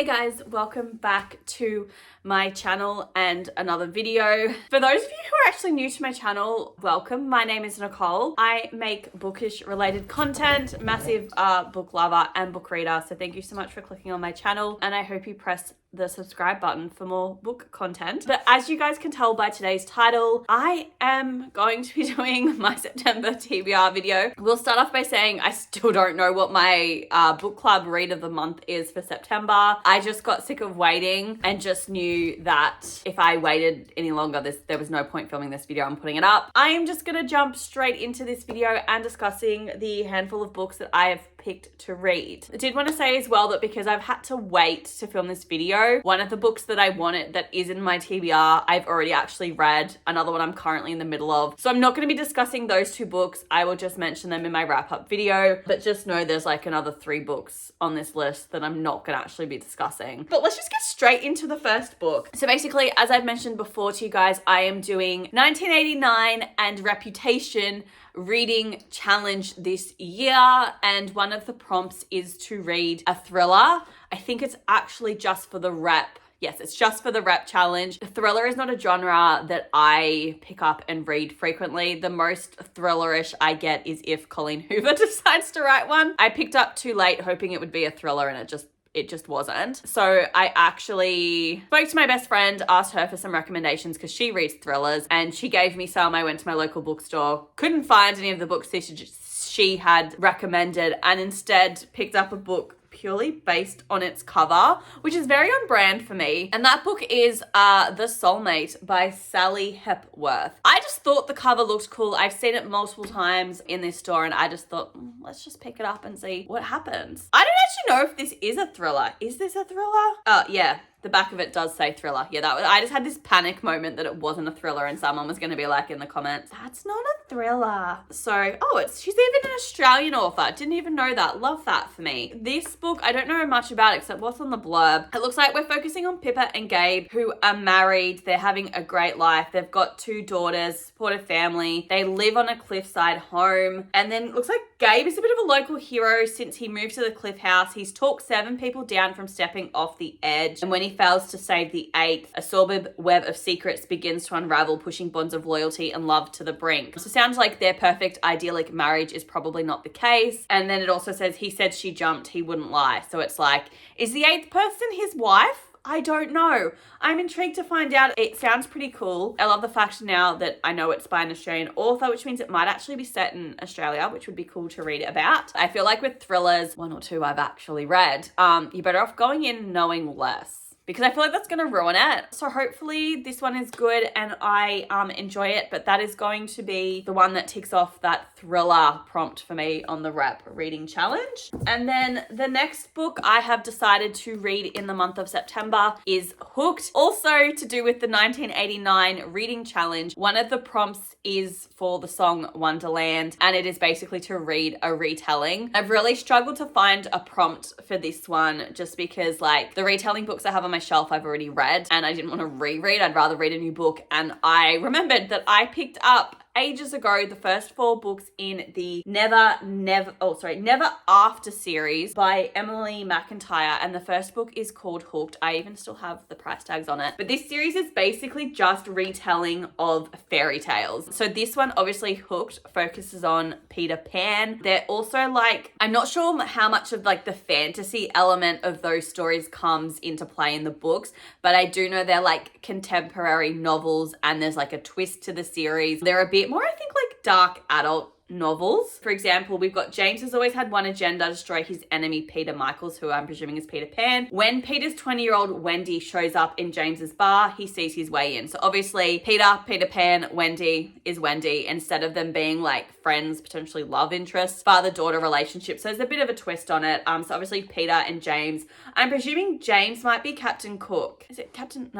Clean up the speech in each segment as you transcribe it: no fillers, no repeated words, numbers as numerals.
Hey guys, welcome back to my channel and another video. For those of you who are actually new to my channel, welcome. My name is Nicole. I make bookish related content, massive book lover and book reader. So thank you so much for clicking on my channel, and I hope you press the subscribe button for more book content. But as you guys can tell by today's title, I am going to be doing my September TBR video. We'll start off by saying I still don't know what my book club read of the month is for September. I just got sick of waiting and just knew that if I waited any longer, there was no point filming this video and putting it up. I am just gonna jump straight into this video and discussing the handful of books that I have picked to read. I did want to say as well that because I've had to wait to film this video, one of the books that I wanted that is in my TBR, I've already actually read. Another one I'm currently in the middle of. So I'm not going to be discussing those two books. I will just mention them in my wrap up video, but just know there's like another 3 books on this list that I'm not going to actually be discussing. But let's just get straight into the first book. So basically, as I've mentioned before to you guys, I am doing 1989 and Reputation reading challenge this year, and one of the prompts is to read a thriller. I think it's actually just for the rep. Yes, it's just for the rep challenge. Thriller is not a genre that I pick up and read frequently. The most thrillerish I get is if Colleen Hoover decides to write one. I picked up too late hoping it would be a thriller, and it just wasn't. So I actually spoke to my best friend, asked her for some recommendations because she reads thrillers, and she gave me some. I went to my local bookstore, couldn't find any of the books she had recommended, and instead picked up a book purely based on its cover, which is very on brand for me. And that book is The Soulmate by Sally Hepworth. I just thought the cover looked cool. I've seen it multiple times in this store, and I just thought, let's just pick it up and see what happens. I don't actually know if this is a thriller. Is this a thriller? Oh, yeah. The back of it does say thriller. Yeah, I just had this panic moment that it wasn't a thriller, and someone was going to be like in the comments, that's not a thriller. So, she's even an Australian author. Didn't even know that. Love that for me. This book, I don't know much about except what's on the blurb. It looks like we're focusing on Pippa and Gabe, who are married. They're having a great life. They've got 2 daughters, supportive family. They live on a cliffside home. And then it looks like Gabe is a bit of a local hero since he moved to the cliff house. He's talked 7 people down from stepping off the edge. And when he fails to save the 8th, a sordid web of secrets begins to unravel, pushing bonds of loyalty and love to the brink. So it sounds like their perfect idyllic marriage is probably not the case. And then it also says, he said she jumped, he wouldn't lie. So it's like, is the 8th person his wife? I don't know. I'm intrigued to find out. It sounds pretty cool. I love the fact now that I know it's by an Australian author, which means it might actually be set in Australia, which would be cool to read about. I feel like with thrillers, 1 or 2 I've actually read, you're better off going in knowing less, because I feel like that's going to ruin it. So hopefully this one is good and I enjoy it, but that is going to be the one that ticks off that thriller prompt for me on the rep reading challenge. And then the next book I have decided to read in the month of September is Hooked, also to do with the 1989 reading challenge. One of the prompts is for the song Wonderland, and it is basically to read a retelling. I've really struggled to find a prompt for this one just because like the retelling books I have on my shelf I've already read, and I didn't want to reread. I'd rather read a new book. And I remembered that I picked up ages ago the first 4 books in the Never After series by Emily McIntyre, and the first book is called Hooked. I even still have the price tags on it. But this series is basically just retelling of fairy tales. So this one, obviously Hooked, focuses on Peter Pan. They're also like, I'm not sure how much of like the fantasy element of those stories comes into play in the books, but I do know they're like contemporary novels, and there's like a twist to the series. They're a bit more, I think, like dark adult novels. For example, we've got James has always had one agenda: destroy his enemy Peter Michaels, who I'm presuming is Peter Pan. When Peter's 20-year-old Wendy shows up in James's bar, he sees his way in. So obviously Peter Pan, Wendy is Wendy, instead of them being like friends, potentially love interests, father-daughter relationship. So there's a bit of a twist on it. So obviously Peter and James, I'm presuming James might be Captain Cook. Is it Captain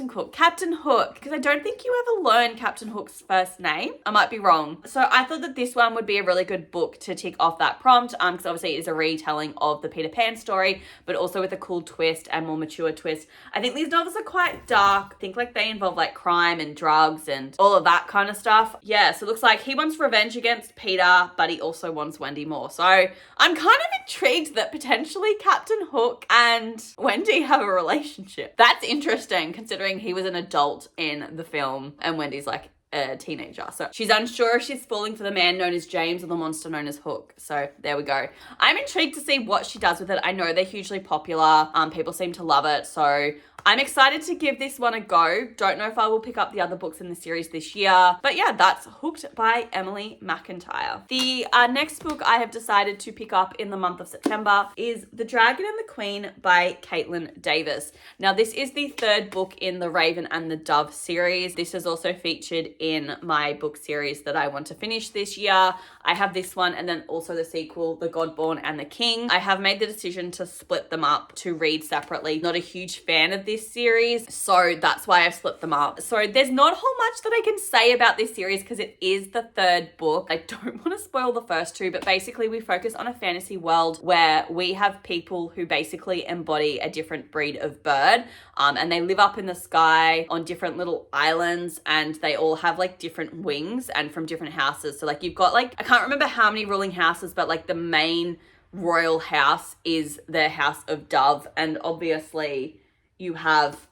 Cook. Captain Hook, because I don't think you ever learn Captain Hook's first name. I might be wrong. So I thought that this one one would be a really good book to tick off that prompt, because obviously it is a retelling of the Peter Pan story, but also with a cool twist and more mature twist. I think these novels are quite dark. I think like they involve like crime and drugs and all of that kind of stuff. Yeah, so it looks like he wants revenge against Peter, but he also wants Wendy more. So I'm kind of intrigued that potentially Captain Hook and Wendy have a relationship. That's interesting considering he was an adult in the film and Wendy's like a teenager. So she's unsure if she's falling for the man known as James or the monster known as Hook. So there we go. I'm intrigued to see what she does with it. I know they're hugely popular. People seem to love it. So I'm excited to give this one a go. Don't know if I will pick up the other books in the series this year. But yeah, that's Hooked by Emily McIntyre. The next book I have decided to pick up in the month of September is The Dragon and the Queen by Caitlin Davis. Now, this is the third book in the Raven and the Dove series. This is also featured in my book series that I want to finish this year. I have this one and then also the sequel, The Godborn and the King. I have made the decision to split them up to read separately. Not a huge fan of this series, so that's why I've split them up. So there's not a whole much that I can say about this series because it is the third book. I don't want to spoil the first two, but basically we focus on a fantasy world where we have people who basically embody a different breed of bird, and they live up in the sky on different little islands, and they all have like different wings and from different houses. So like you've got like, I can't remember how many ruling houses, but like the main royal house is the House of Dove, and obviously you have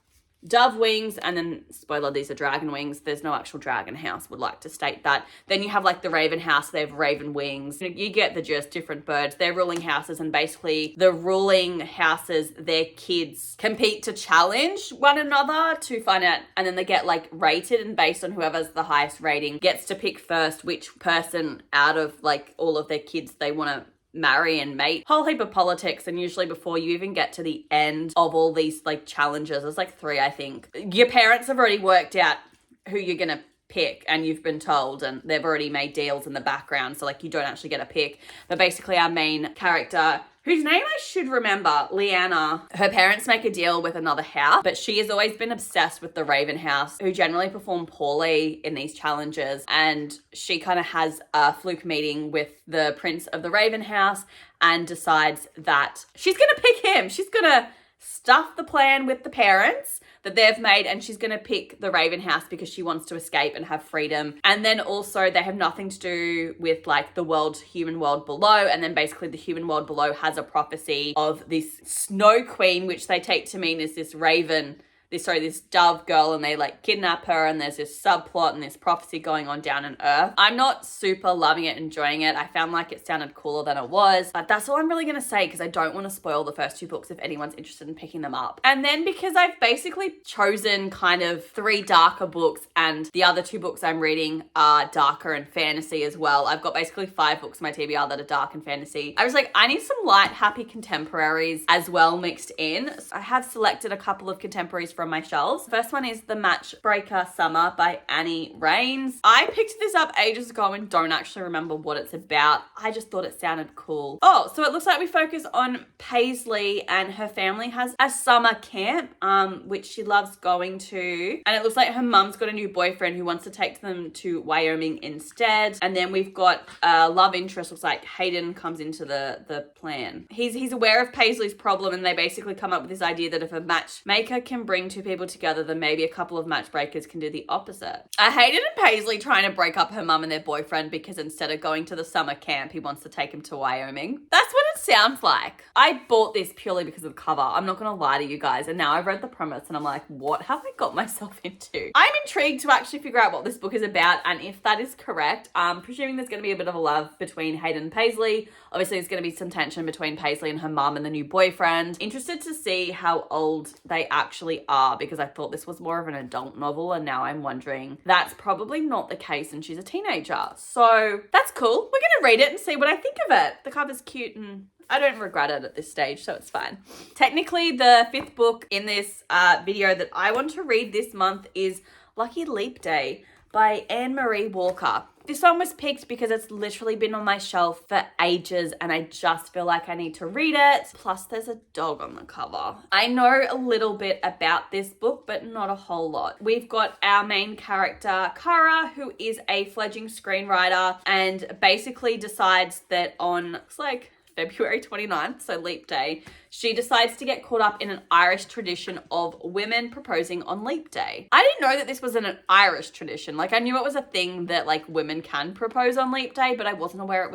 dove wings, and then, spoiler, these are dragon wings. There's no actual dragon house, would like to state that. Then you have like the raven house, they have raven wings. You get the gist, different birds. They're ruling houses, and basically the ruling houses, their kids compete to challenge one another to find out, and then they get like rated, and based on whoever's the highest rating gets to pick first which person out of like all of their kids they want to marry and mate. Whole heap of politics, and usually before you even get to the end of all these like challenges, there's like 3 I think, your parents have already worked out who you're gonna pick and you've been told, and they've already made deals in the background, so like you don't actually get a pick. But basically our main character, whose name I should remember, Leanna, her parents make a deal with another house, but she has always been obsessed with the Raven house, who generally perform poorly in these challenges. And she kind of has a fluke meeting with the prince of the Raven house and decides that she's going to pick him. She's going to stuff the plan with the parents that they've made, and she's going to pick the Raven house because she wants to escape and have freedom. And then also they have nothing to do with like the world, human world below. And then basically the human world below has a prophecy of this snow queen, which they take to mean is this raven, this dove girl, and they like kidnap her, and there's this subplot and this prophecy going on down on Earth. I'm not super loving it, enjoying it. I found like it sounded cooler than it was, but that's all I'm really going to say because I don't want to spoil the first 2 books if anyone's interested in picking them up. And then because I've basically chosen kind of 3 darker books, and the other 2 books I'm reading are darker and fantasy as well. I've got basically 5 books in my TBR that are dark and fantasy. I was like, I need some light, happy contemporaries as well mixed in. So I have selected a couple of contemporaries from my shelves. First one is The Matchbreaker Summer by Annie Raines. I picked this up ages ago and don't actually remember what it's about. I just thought it sounded cool. Oh, so it looks like we focus on Paisley, and her family has a summer camp, which she loves going to. And it looks like her mum's got a new boyfriend who wants to take them to Wyoming instead. And then we've got a love interest. Looks like Hayden comes into the plan. He's aware of Paisley's problem, and they basically come up with this idea that if a matchmaker can bring 2 people together, then maybe a couple of matchbreakers can do the opposite. Hayden and Paisley trying to break up her mum and their boyfriend because instead of going to the summer camp, he wants to take him to Wyoming. That's what it sounds like. I bought this purely because of the cover. I'm not gonna lie to you guys. And now I've read the premise and I'm like, what have I got myself into? I'm intrigued to actually figure out what this book is about, and if that is correct, I'm presuming there's gonna be a bit of a love between Hayden and Paisley. Obviously there's gonna be some tension between Paisley and her mum and the new boyfriend. Interested to see how old they actually are, because I thought this was more of an adult novel, and now I'm wondering that's probably not the case and she's a teenager. So that's cool. We're gonna read it and see what I think of it. The cover's cute and I don't regret it at this stage, so it's fine. Technically, the 5th book in this video that I want to read this month is Lucky Leap Day by Anne-Marie Walker. This one was picked because it's literally been on my shelf for ages and I just feel like I need to read it. Plus there's a dog on the cover. I know a little bit about this book, but not a whole lot. We've got our main character, Kara, who is a fledgling screenwriter and basically decides that on, looks like February 29th, so leap day, she decides to get caught up in an Irish tradition of women proposing on leap day. I didn't know that this was an Irish tradition. Like I knew it was a thing that like women can propose on leap day, but I wasn't aware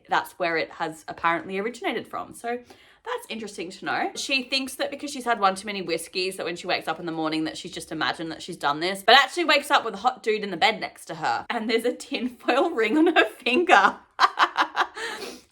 that's where it has apparently originated from. So that's interesting to know. She thinks that because she's had one too many whiskeys that when she wakes up in the morning that she's just imagined that she's done this, but actually wakes up with a hot dude in the bed next to her and there's a tinfoil ring on her finger.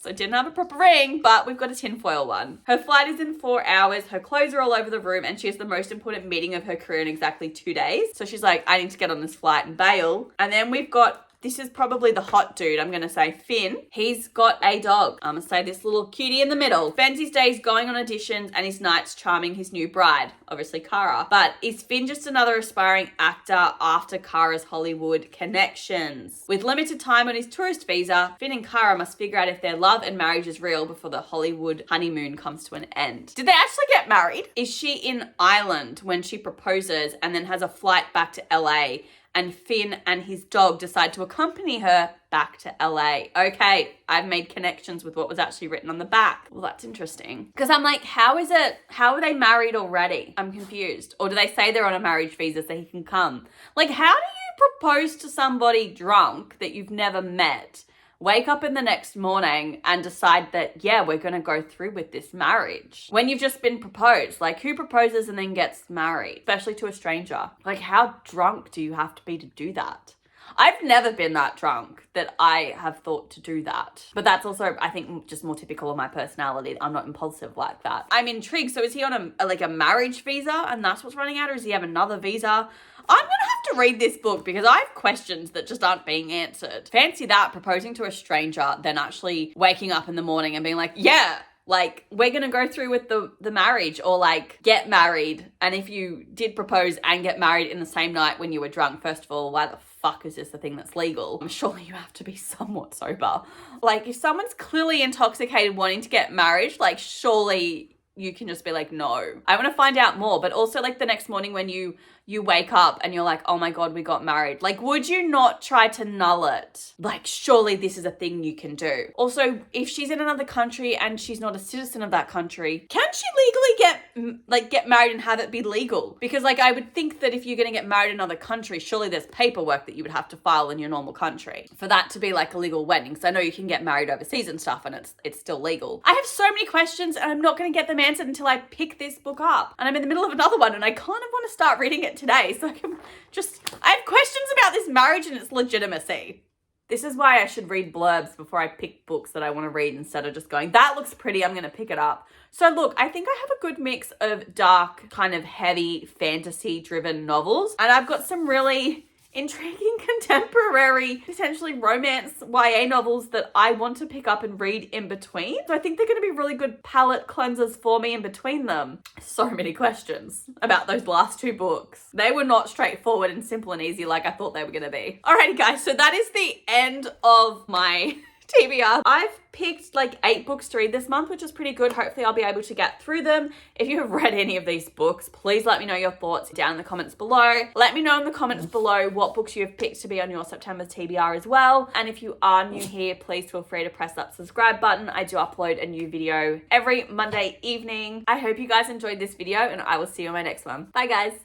So didn't have a proper ring, but we've got a tinfoil one. Her flight is in 4 hours. Her clothes are all over the room and she has the most important meeting of her career in exactly 2 days. So she's like, I need to get on this flight and bail. And then we've got, this is probably the hot dude, I'm going to say Finn. He's got a dog. I'm going to say this little cutie in the middle. Spends his days going on auditions and his nights charming his new bride, obviously Kara. But is Finn just another aspiring actor after Kara's Hollywood connections? With limited time on his tourist visa, Finn and Kara must figure out if their love and marriage is real before the Hollywood honeymoon comes to an end. Did they actually get married? Is she in Ireland when she proposes and then has a flight back to LA? And Finn and his dog decide to accompany her back to LA. Okay, I've made connections with what was actually written on the back. Well, that's interesting. Because I'm like, how are they married already? I'm confused. Or do they say they're on a marriage visa so he can come? Like, how do you propose to somebody drunk that you've never met, wake up in the next morning and decide that, yeah, we're going to go through with this marriage when you've just been proposed? Like, who proposes and then gets married, especially to a stranger? Like, how drunk do you have to be to do that? I've never been that drunk that I have thought to do that. But that's also, I think, just more typical of my personality. I'm not impulsive like that. I'm intrigued. So is he on a marriage visa and that's what's running out? Or does he have another visa? I'm going to have to read this book because I have questions that just aren't being answered. Fancy that, proposing to a stranger, then actually waking up in the morning and being like, yeah, like, we're going to go through with the marriage, or like get married. And if you did propose and get married in the same night when you were drunk, first of all, why the fuck is this the thing that's legal? Surely you have to be somewhat sober. Like, if someone's clearly intoxicated wanting to get married, like, surely you can just be like, no. I want to find out more. But also, like, the next morning when you wake up and you're like, oh my God, we got married. Like, would you not try to null it? Like, surely this is a thing you can do. Also, if she's in another country and she's not a citizen of that country, can she legally get married and have it be legal? Because, like, I would think that if you're going to get married in another country, surely there's paperwork that you would have to file in your normal country for that to be like a legal wedding. So I know you can get married overseas and stuff and it's still legal. I have so many questions and I'm not going to get them answered until I pick this book up. And I'm in the middle of another one and I kind of want to start reading it today, so I have questions about this marriage and its legitimacy. This is why I should read blurbs before I pick books that I want to read instead of just going, that looks pretty, I'm going to pick it up. So look, I think I have a good mix of dark, kind of heavy, fantasy-driven novels, and I've got some really intriguing contemporary, potentially romance YA novels that I want to pick up and read in between. So I think they're going to be really good palette cleansers for me in between them. So many questions about those last two books. They were not straightforward and simple and easy like I thought they were going to be. Alrighty guys, so that is the end of my TBR. I've picked like 8 books to read this month, which is pretty good. Hopefully I'll be able to get through them. If you have read any of these books, please let me know your thoughts down in the comments below. Let me know in the comments below what books you have picked to be on your September TBR as well. And if you are new here, please feel free to press that subscribe button. I do upload a new video every Monday evening. I hope you guys enjoyed this video and I will see you in my next one. Bye guys.